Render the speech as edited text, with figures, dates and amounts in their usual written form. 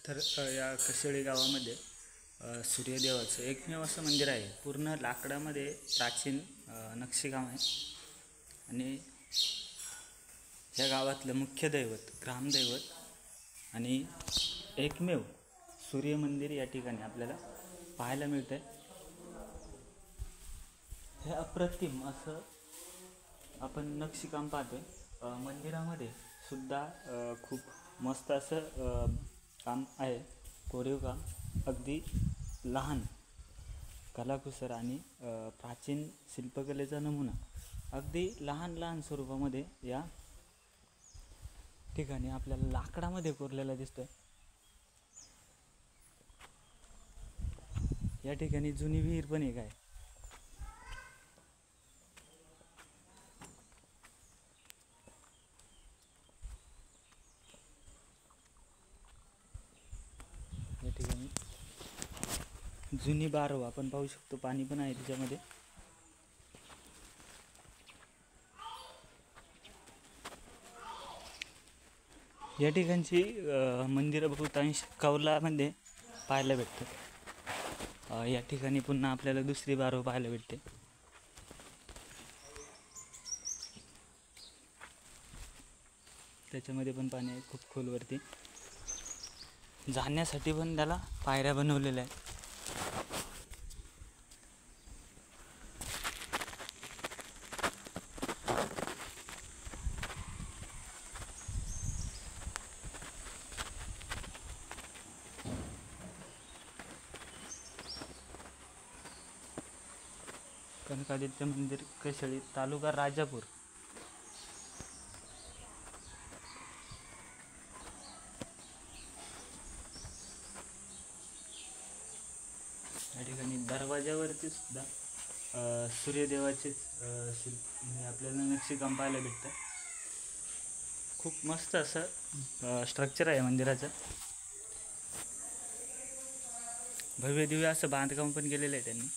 तर या कशेळी गावामध्ये सूर्यदेवाचं एकमेव असं मंदिर आहे. पूर्ण लाकडामध्ये प्राचीन नक्षीकाम आहे. आणि या गावातलं मुख्य दैवत, ग्रामदैवत आणि एकमेव सूर्यमंदिर या ठिकाणी आपल्याला पाहायला मिळतं आहे. हे अप्रतिम असं आपण नक्षीकाम पाहतोय. मंदिरामध्ये सुद्धा खूप मस्त असं काम आहे. कोरीव काम अगदी लहान कलाकुसर आणि प्राचीन शिल्पकलेचा नमुना अगदी लहान लहान स्वरूपामध्ये या ठिकाणी आपल्याला लाकडामध्ये कोरलेला दिसतोय. या ठिकाणी जुनी विहीर पण एक आहे. या ठिकाणी जुनी बारव आपण पाहू शकतो. पाणी पण आहे त्याच्यामध्ये. या ठिकाणची मंदिरं बहुतांश कौलामध्ये पाहायला भेटतं. या ठिकाणी पुन्हा आपल्याला दुसरी बारव पाहायला भेटते. त्याच्यामध्ये पण पाणी आहे खूप खोलवरती. जाण्यासाठी पण त्याला पायऱ्या बनवलेल्या आहेत. कनकादित्य मंदिर, कशेळी, तालुका राजापूर. या ठिकाणी दरवाजावरती सुद्धा सूर्यदेवाचेच म्हणजे आपल्याला नक्षीकाम पाहायला भेटतं. खूप मस्त असं स्ट्रक्चर आहे मंदिराचं. भव्य दिव्य असं बांधकाम पण केलेलं आहे त्यांनी.